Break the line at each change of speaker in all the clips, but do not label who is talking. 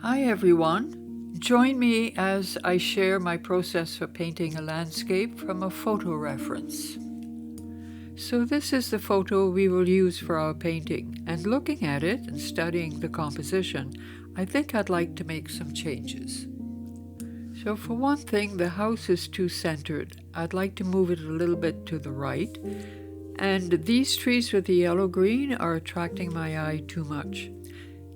Hi everyone. Join me as I share my process for painting a landscape from a photo reference. So this is the photo we will use for our painting, and looking at it and studying the composition, I think I'd like to make some changes. So for one thing, the house is too centered. I'd like to move it a little bit to the right, and these trees with the yellow-green are attracting my eye too much.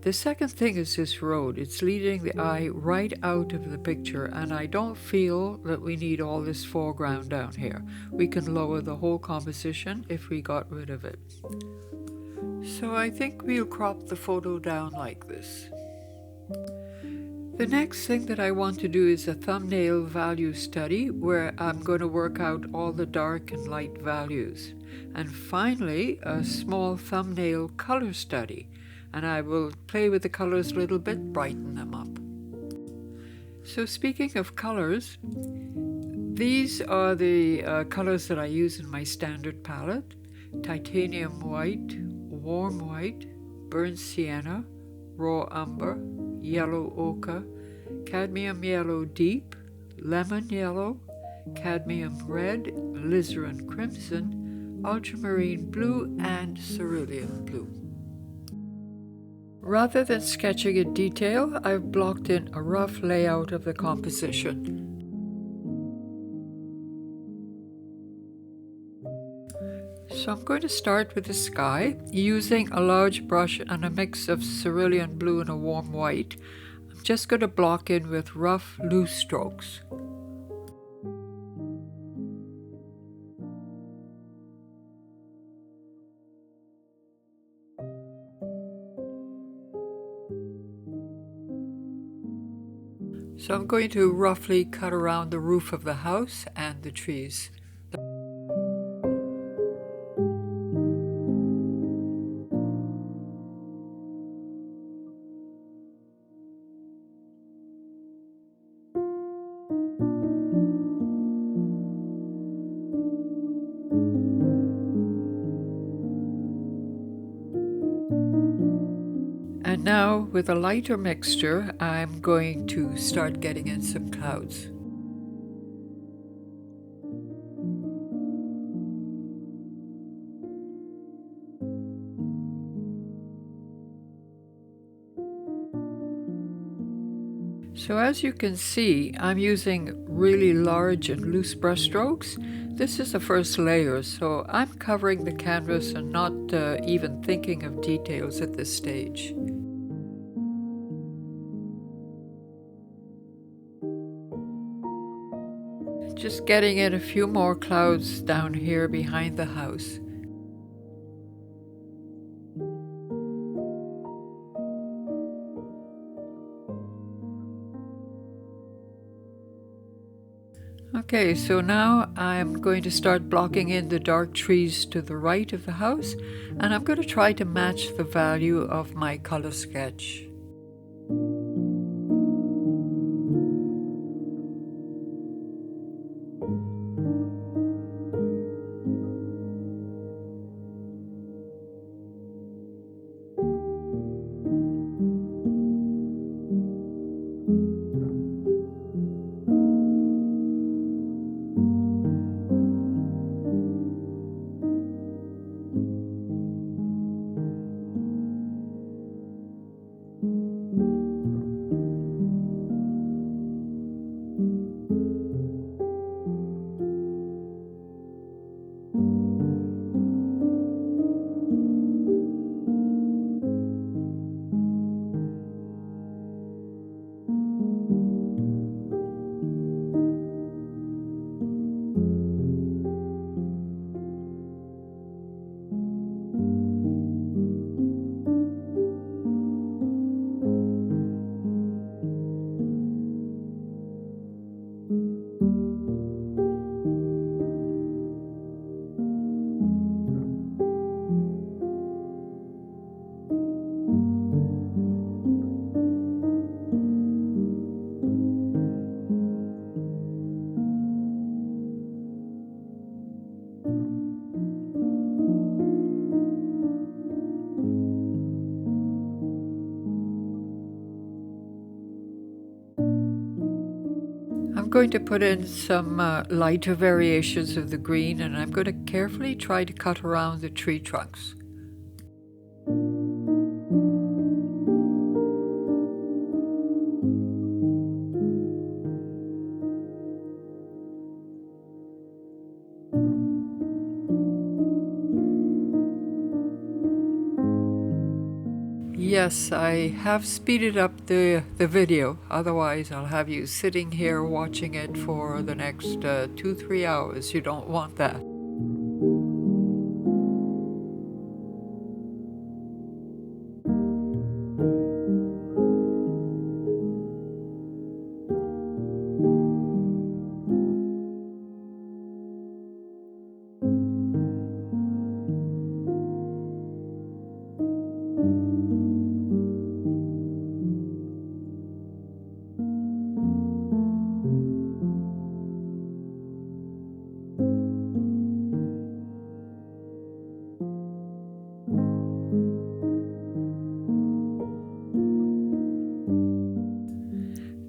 The second thing is this road. It's leading the eye right out of the picture, and I don't feel that we need all this foreground down here. We can lower the whole composition if we got rid of it. So I think we'll crop the photo down like this. The next thing that I want to do is a thumbnail value study where I'm going to work out all the dark and light values. And finally, a small thumbnail color study. And I will play with the colors a little bit, brighten them up. So speaking of colors, these are the colors that I use in my standard palette: titanium white, warm white, burnt sienna, raw umber, yellow ochre, cadmium yellow deep, lemon yellow, cadmium red, alizarin crimson, ultramarine blue, and cerulean blue. Rather than sketching in detail, I've blocked in a rough layout of the composition. So I'm going to start with the sky. Using a large brush and a mix of cerulean blue and a warm white, I'm just going to block in with rough, loose strokes. So I'm going to roughly cut around the roof of the house and the trees. And now, with a lighter mixture, I'm going to start getting in some clouds. So as you can see, I'm using really large and loose brush strokes. This is the first layer, so I'm covering the canvas and not even thinking of details at this stage. Just getting in a few more clouds down here behind the house. Okay, so now I'm going to start blocking in the dark trees to the right of the house, and I'm going to try to match the value of my color sketch. going to put in some lighter variations of the green, and I'm going to carefully try to cut around the tree trunks. Yes, I have speeded up the video, otherwise I'll have you sitting here watching it for the next 2-3 hours. You don't want that.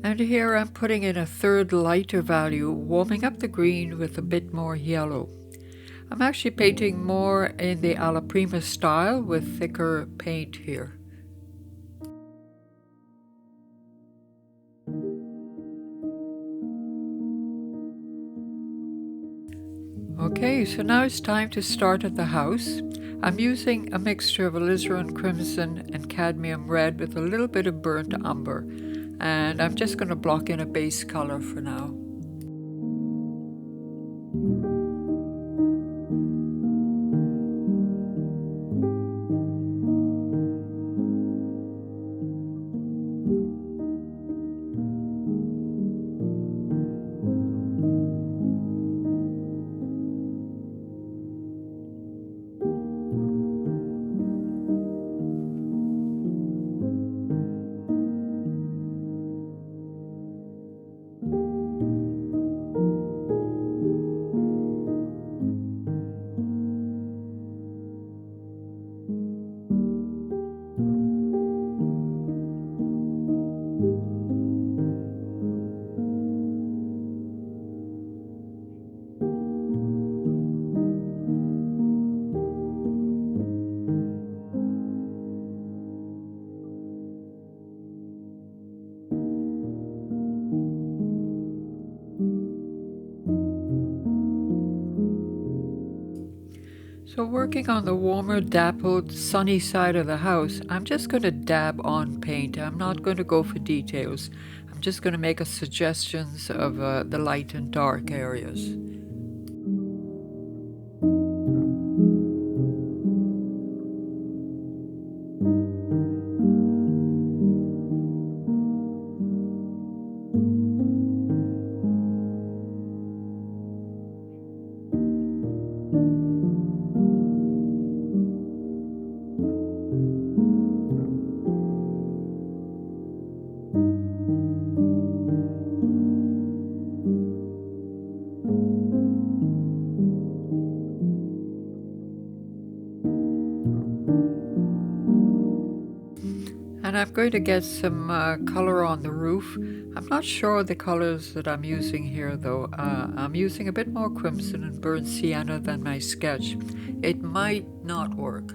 And here I'm putting in a third lighter value, warming up the green with a bit more yellow. I'm actually painting more in the alla prima style with thicker paint here. Okay, so now it's time to start at the house. I'm using a mixture of alizarin crimson and cadmium red with a little bit of burnt umber. And I'm just going to block in a base color for now. So working on the warmer, dappled, sunny side of the house, I'm just going to dab on paint. I'm not going to go for details. I'm just going to make suggestions of the light and dark areas. And I'm going to get some color on the roof. I'm not sure the colors that I'm using here though. I'm using a bit more crimson and burnt sienna than my sketch. It might not work.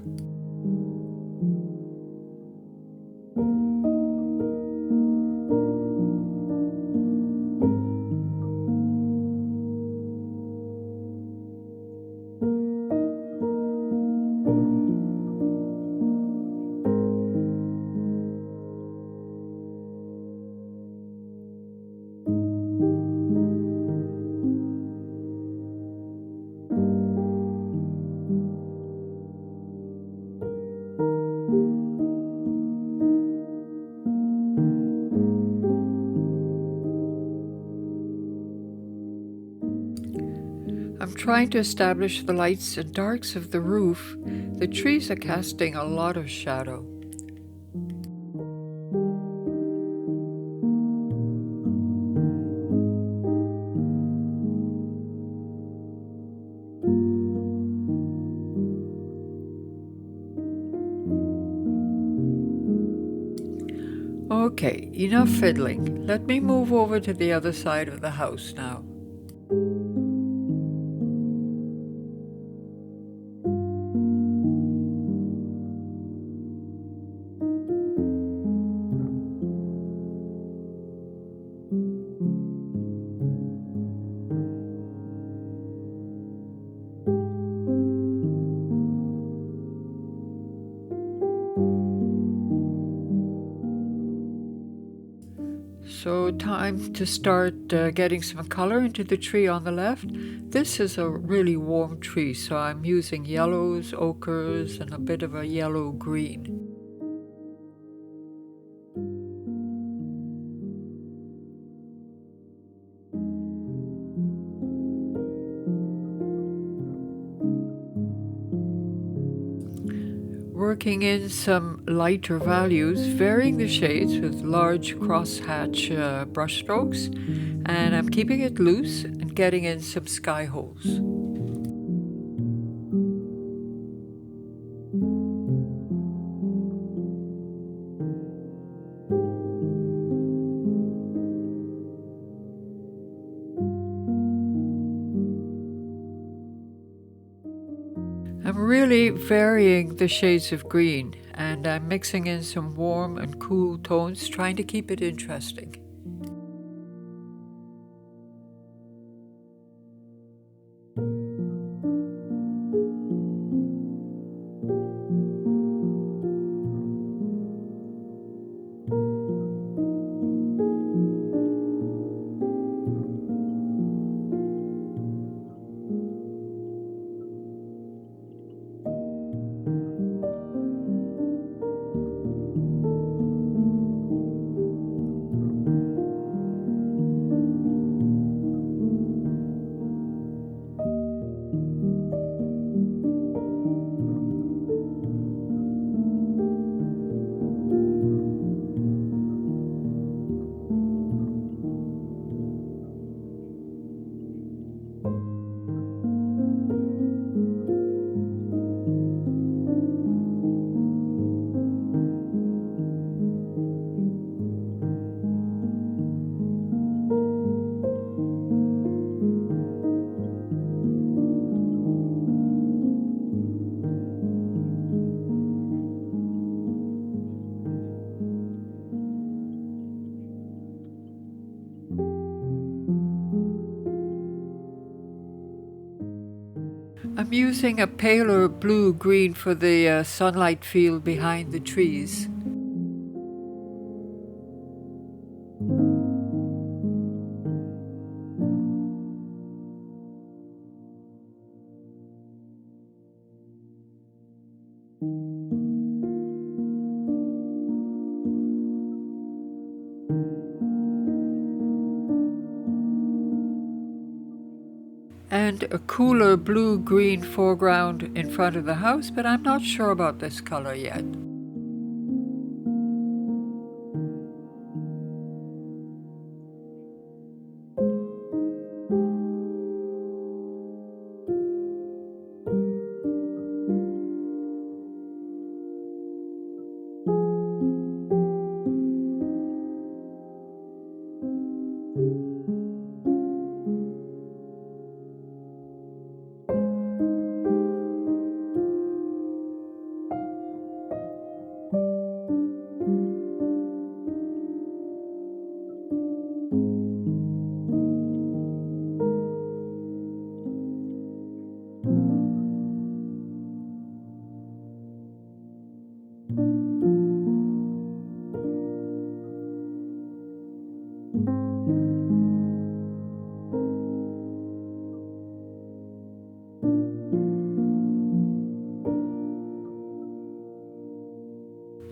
I'm trying to establish the lights and darks of the roof. The trees are casting a lot of shadow. Okay, enough fiddling. Let me move over to the other side of the house now. So time to start getting some color into the tree on the left. This is a really warm tree, so I'm using yellows, ochres, and a bit of a yellow-green. Working in some lighter values, varying the shades with large crosshatch brush strokes, and I'm keeping it loose and getting in some sky holes. I'm really varying the shades of green, and I'm mixing in some warm and cool tones, trying to keep it interesting. I'm using a paler blue-green for the sunlight field behind the trees. And a cooler blue-green foreground in front of the house, but I'm not sure about this color yet.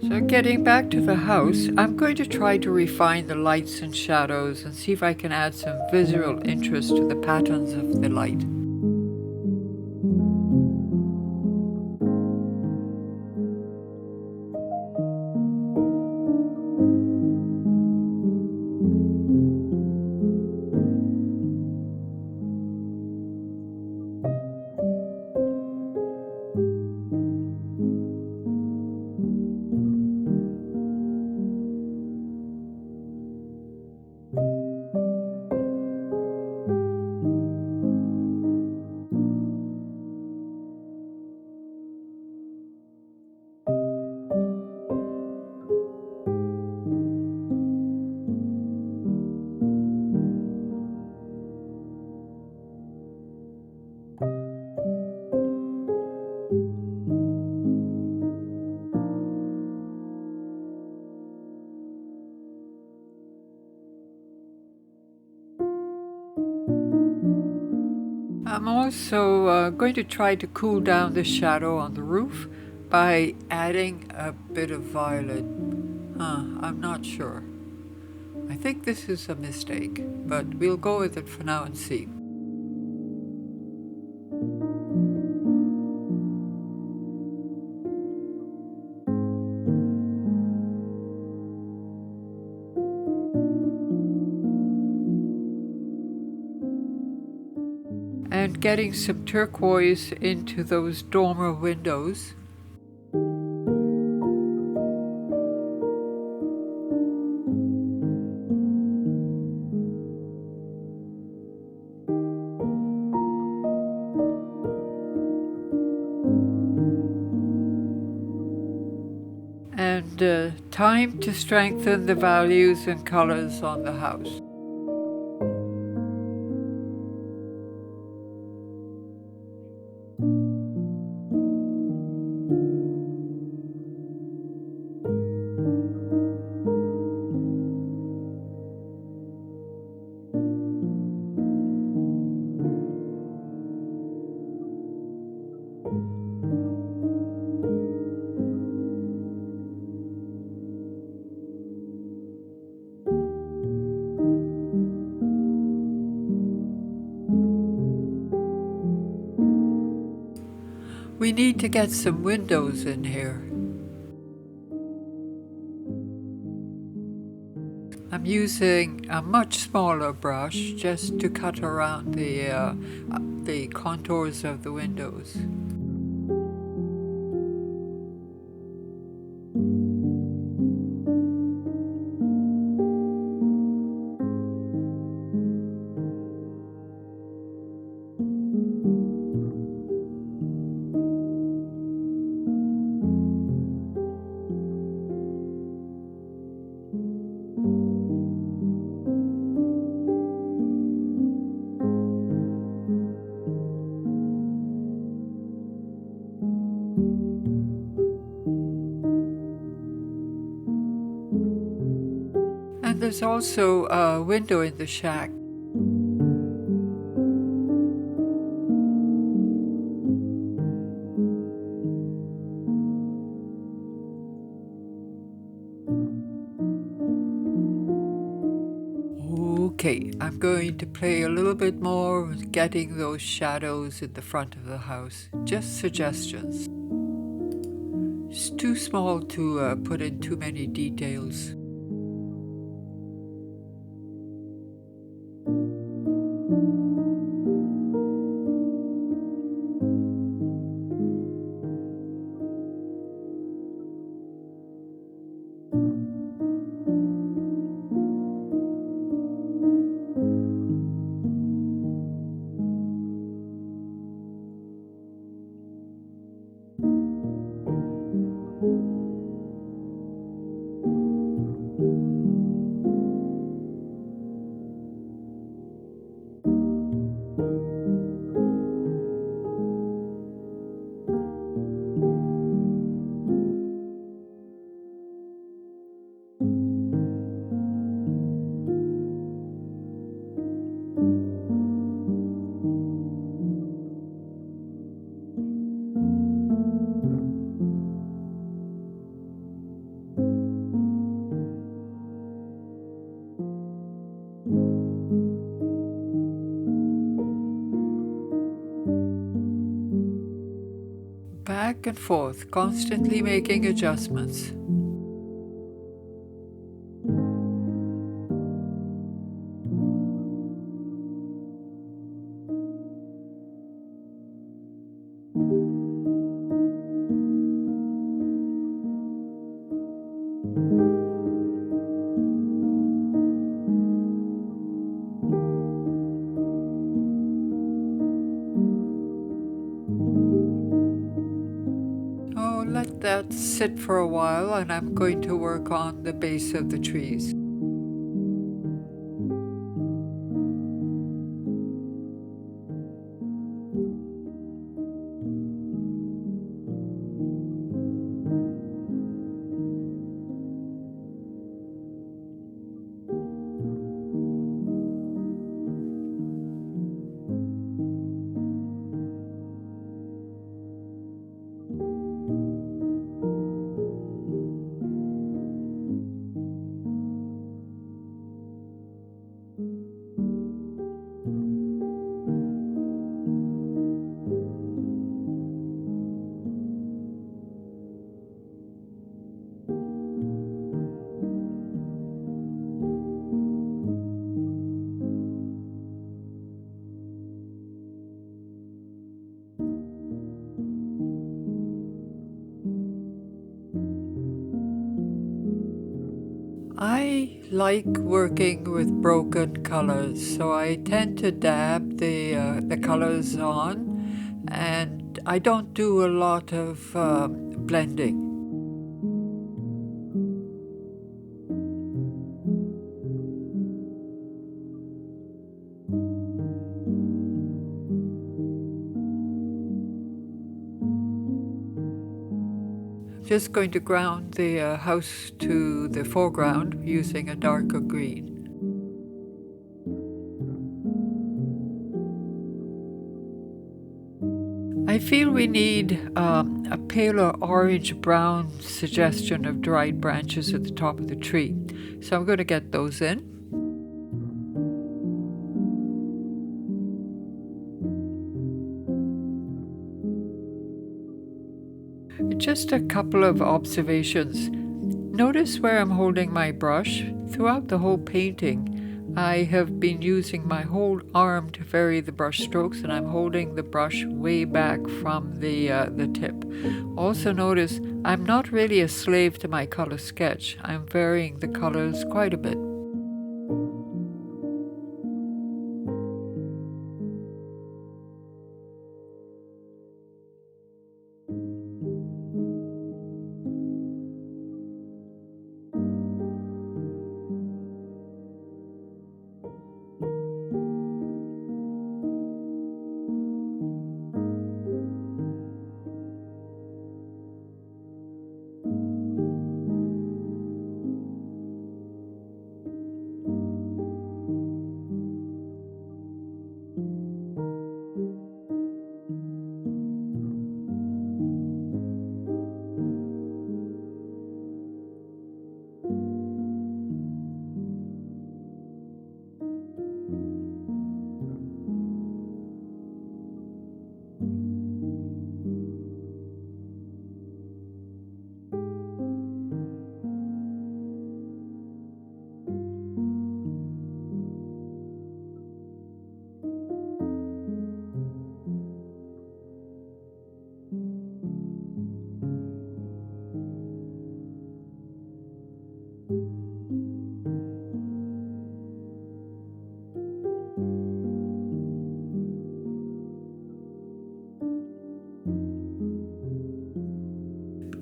So getting back to the house, I'm going to try to refine the lights and shadows and see if I can add some visual interest to the patterns of the light. I'm also going to try to cool down the shadow on the roof by adding a bit of violet. I'm not sure. I think this is a mistake, but we'll go with it for now and see. And getting some turquoise into those dormer windows. And time to strengthen the values and colors on the house. We need to get some windows in here. I'm using a much smaller brush just to cut around the contours of the windows. And there's also a window in the shack. Okay, I'm going to play a little bit more with getting those shadows in the front of the house. Just suggestions. It's too small to put in too many details. Back and forth, constantly making adjustments. Let that sit for a while, and I'm going to work on the base of the trees. I like working with broken colors, so I tend to dab the colors on, and I don't do a lot of blending. Just going to ground the house to the foreground using a darker green. I feel we need a paler orange-brown suggestion of dried branches at the top of the tree. So I'm going to get those in. Just a couple of observations. Notice where I'm holding my brush. Throughout the whole painting, I have been using my whole arm to vary the brush strokes, and I'm holding the brush way back from the tip. Also notice I'm not really a slave to my color sketch. I'm varying the colors quite a bit.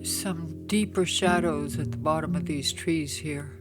Some deeper shadows at the bottom of these trees here.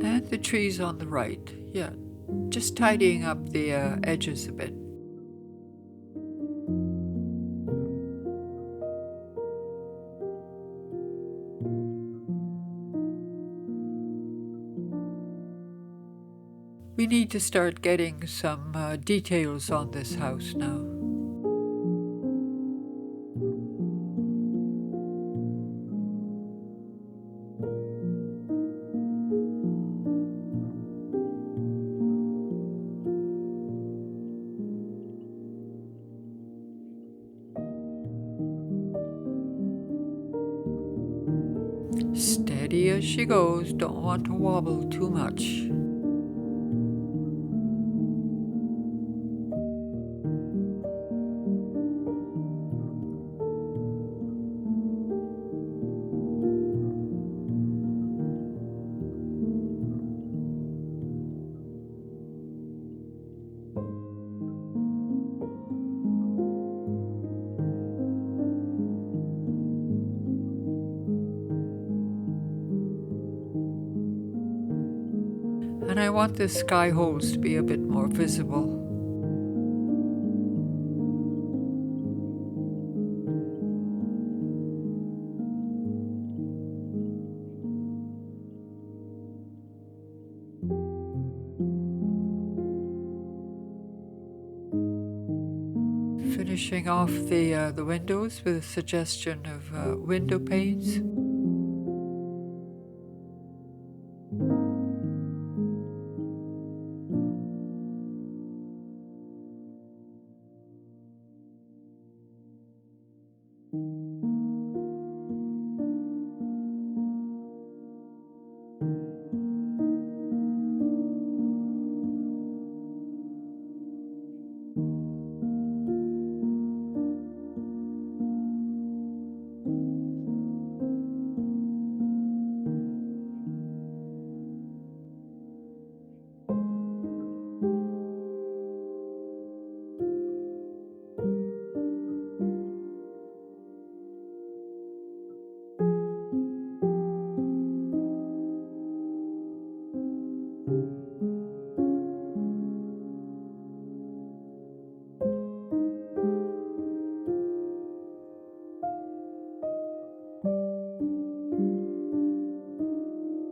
And the trees on the right, yeah, just tidying up the edges a bit. We need to start getting some details on this house now. Steady as she goes, don't want to wobble too much. And I want the sky holes to be a bit more visible. finishing off the windows with a suggestion of window panes.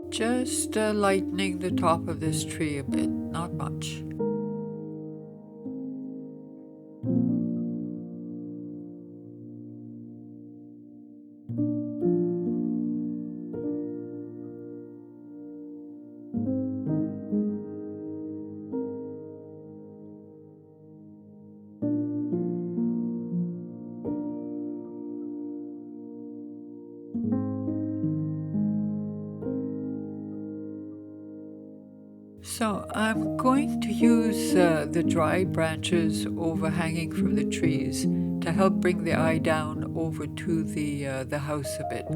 Just lightening the top of this tree a bit, not much. So I'm going to use the dry branches overhanging from the trees to help bring the eye down over to the house a bit.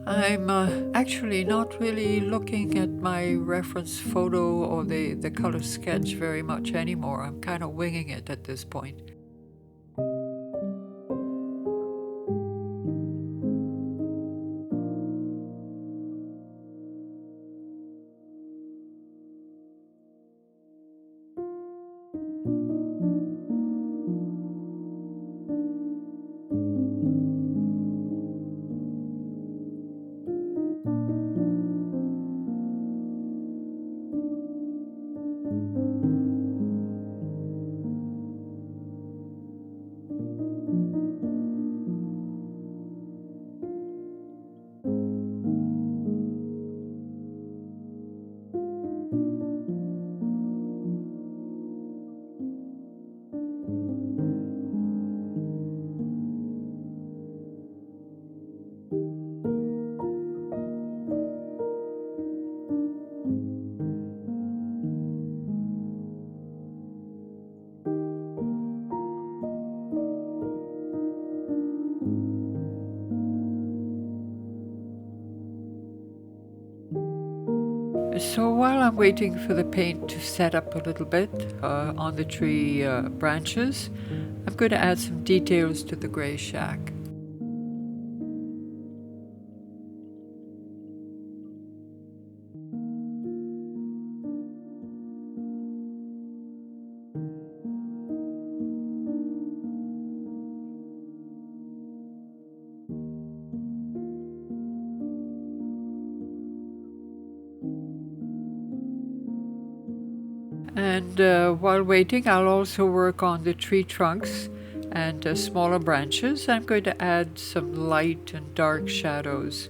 I'm actually not really looking at my reference photo or the color sketch very much anymore. I'm kind of winging it at this point. So while I'm waiting for the paint to set up a little bit on the tree branches, I'm going to add some details to the gray shack. And while waiting, I'll also work on the tree trunks and smaller branches. I'm going to add some light and dark shadows.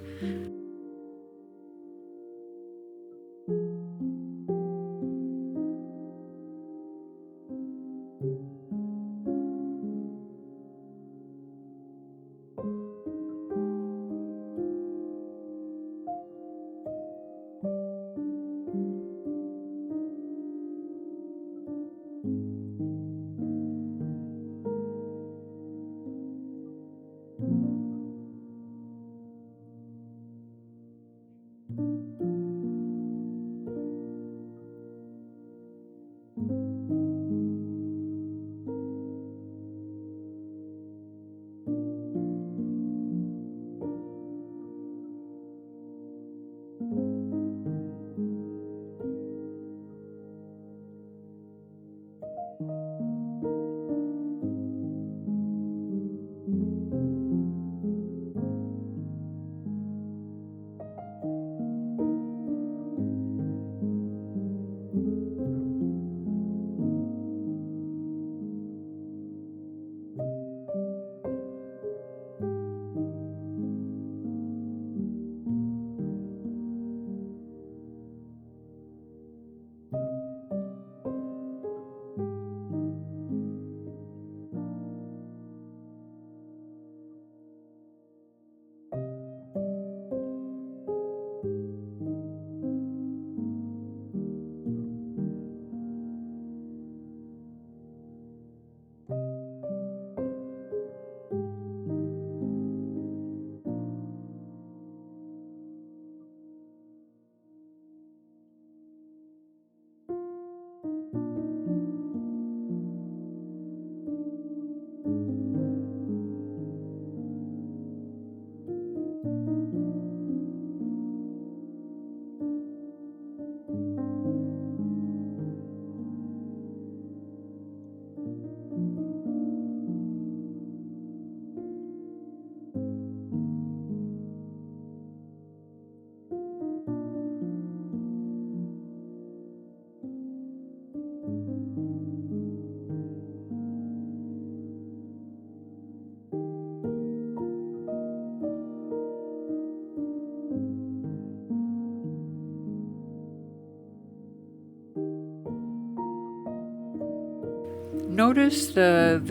Notice that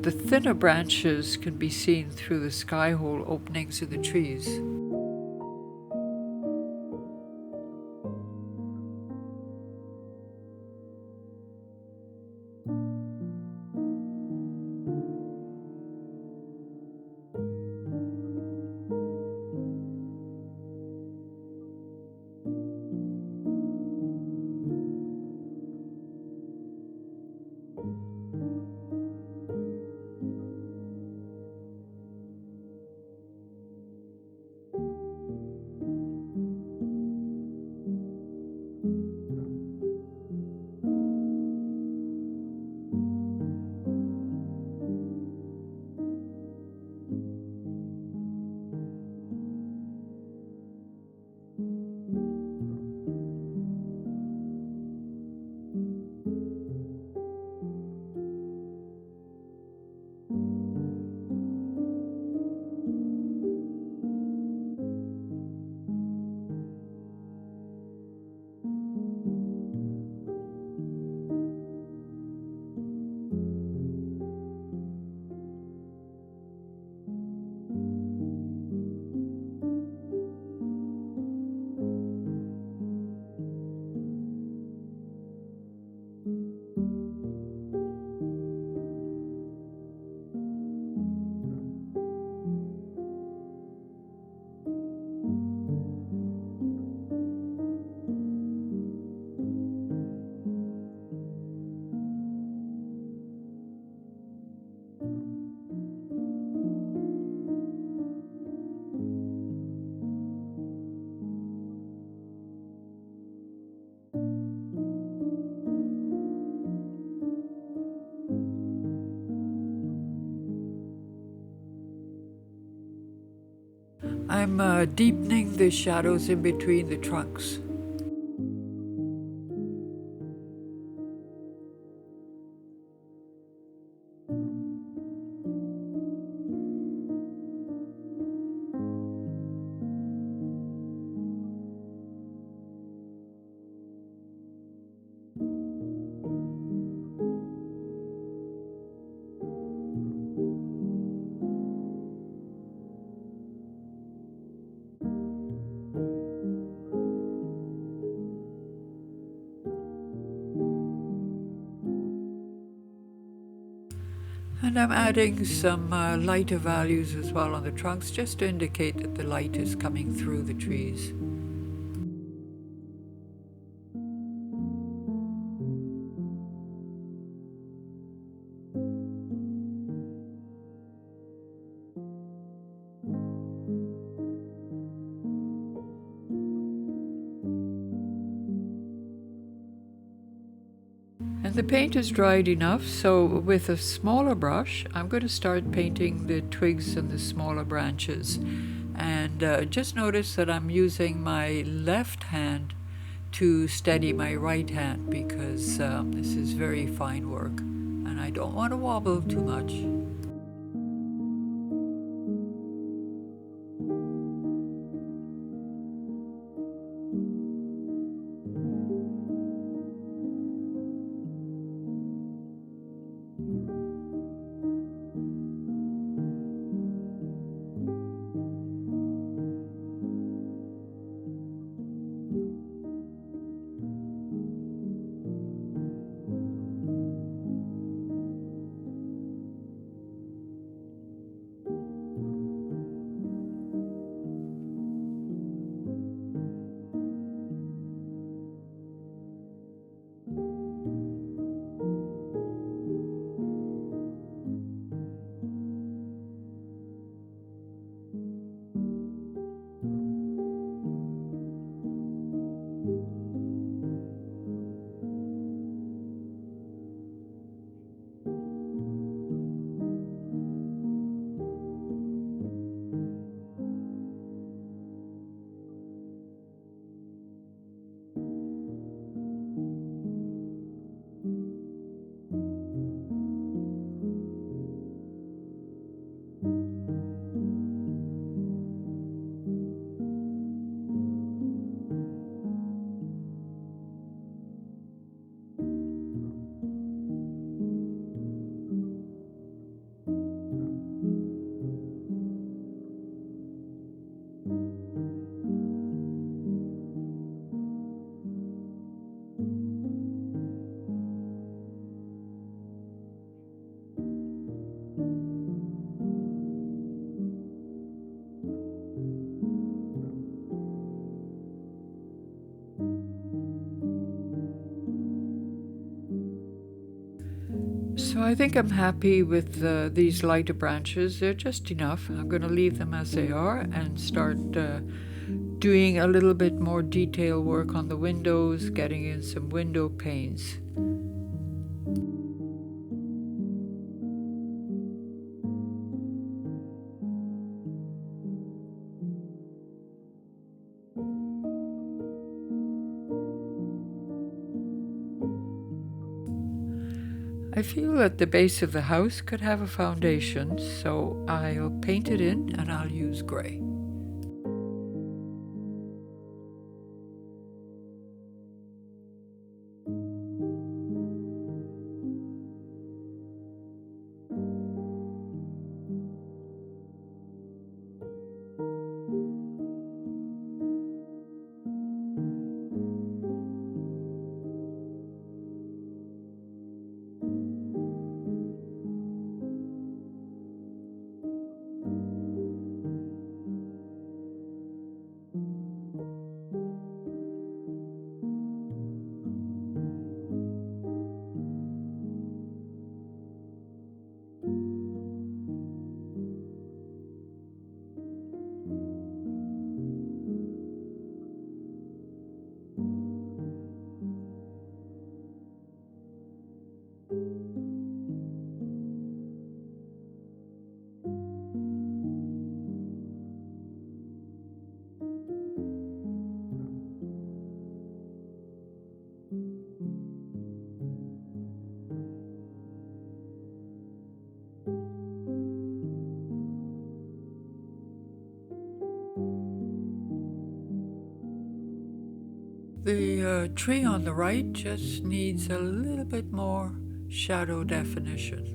the thinner branches can be seen through the sky hole openings in the trees. I'm deepening the shadows in between the trunks. And I'm adding some lighter values as well on the trunks, just to indicate that the light is coming through the trees. And the paint is dried enough, so with a smaller brush, I'm going to start painting the twigs and the smaller branches. And just notice that I'm using my left hand to steady my right hand because this is very fine work and I don't want to wobble too much. I think I'm happy with these lighter branches. They're just enough. I'm going to leave them as they are and start doing a little bit more detail work on the windows, getting in some window panes. I feel that the base of the house could have a foundation, so I'll paint it in and I'll use grey. The tree on the right just needs a little bit more shadow definition.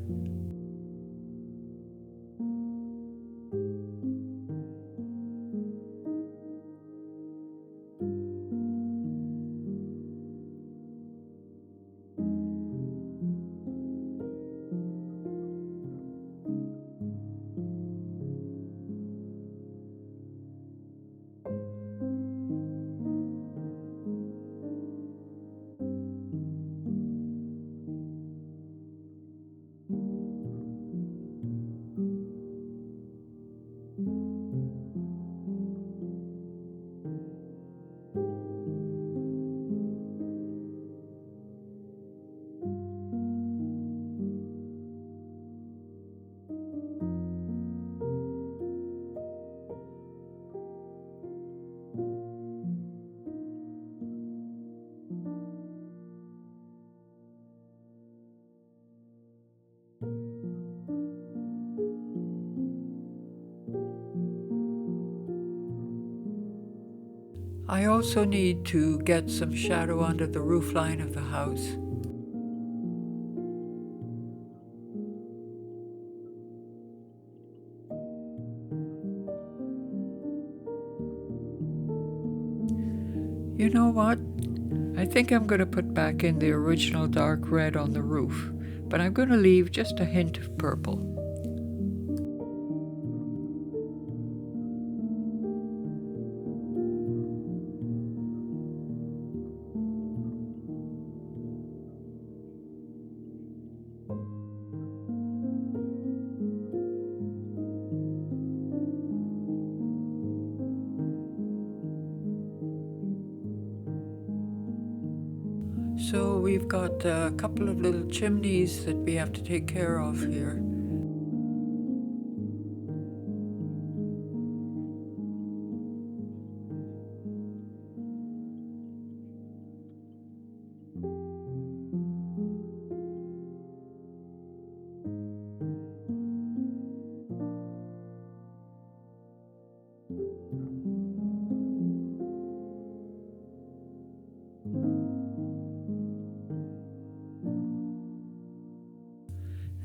I also need to get some shadow under the roofline of the house. You know what? I think I'm going to put back in the original dark red on the roof, but I'm going to leave just a hint of purple. So we've got a couple of little chimneys that we have to take care of here.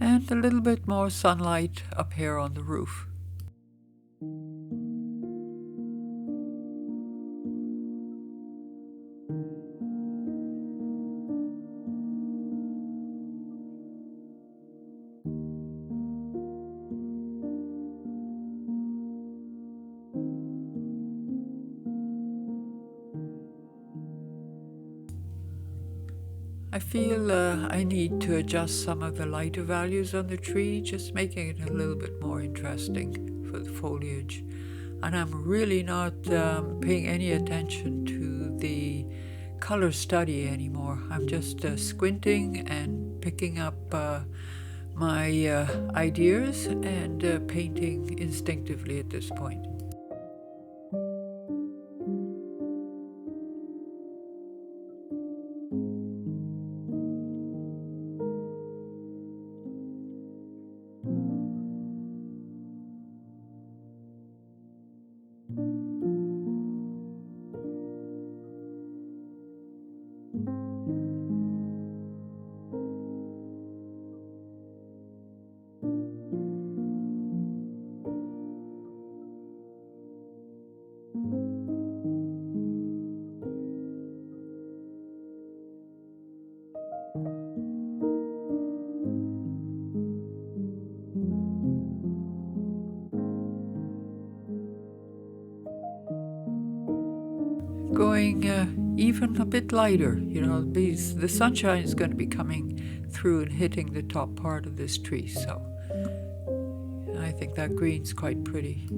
And a little bit more sunlight up here on the roof. I feel I need to adjust some of the lighter values on the tree, just making it a little bit more interesting for the foliage. And I'm really not paying any attention to the color study anymore. I'm just squinting and picking up my ideas and painting instinctively at this point. Going even a bit lighter, because the sunshine is going to be coming through and hitting the top part of this tree, so I think that green's quite pretty.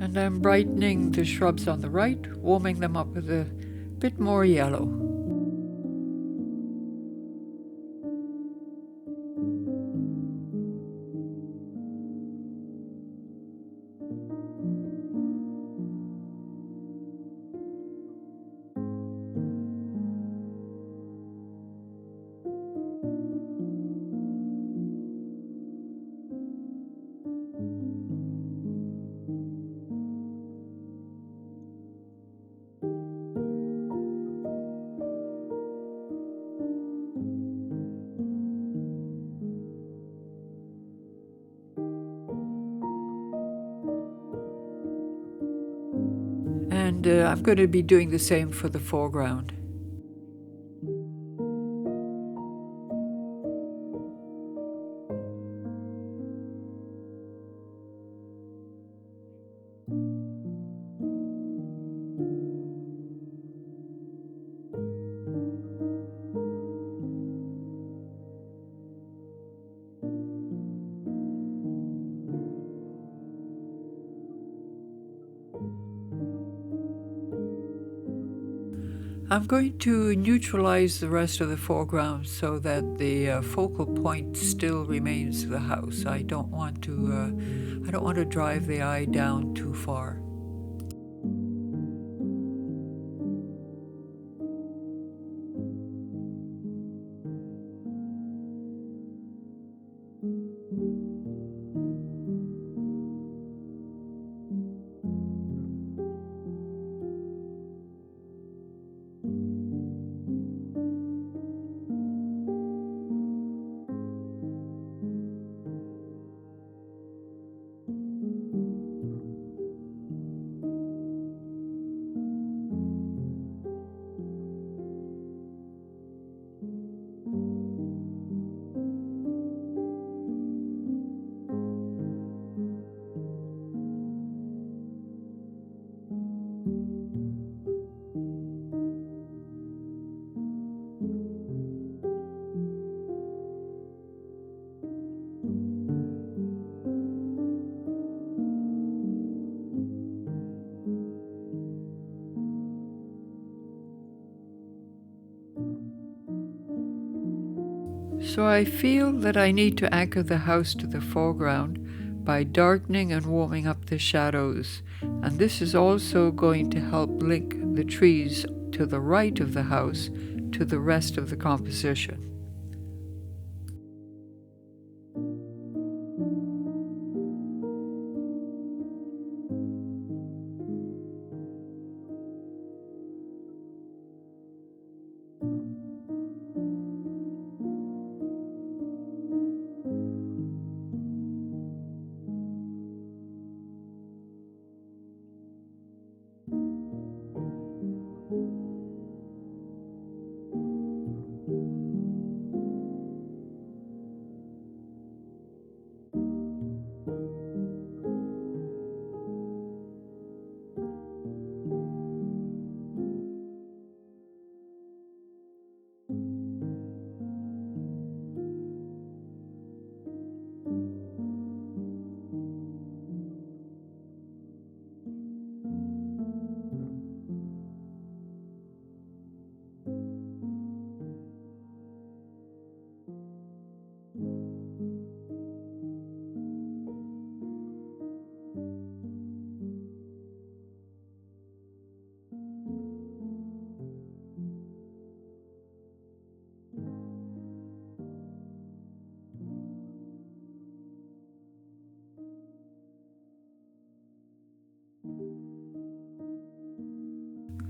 And I'm brightening the shrubs on the right, warming them up with a bit more yellow. And I'm going to be doing the same for the foreground. I'm going to neutralize the rest of the foreground so that the focal point still remains the house. I don't want to drive the eye down too far. So I feel that I need to anchor the house to the foreground by darkening and warming up the shadows. And this is also going to help link the trees to the right of the house to the rest of the composition.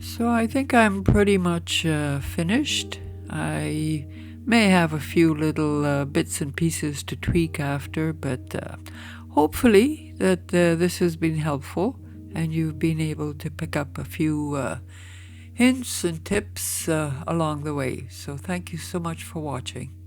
So I think I'm pretty much finished. I may have a few little bits and pieces to tweak after, but hopefully that this has been helpful and you've been able to pick up a few hints and tips along the way. So thank you so much for watching.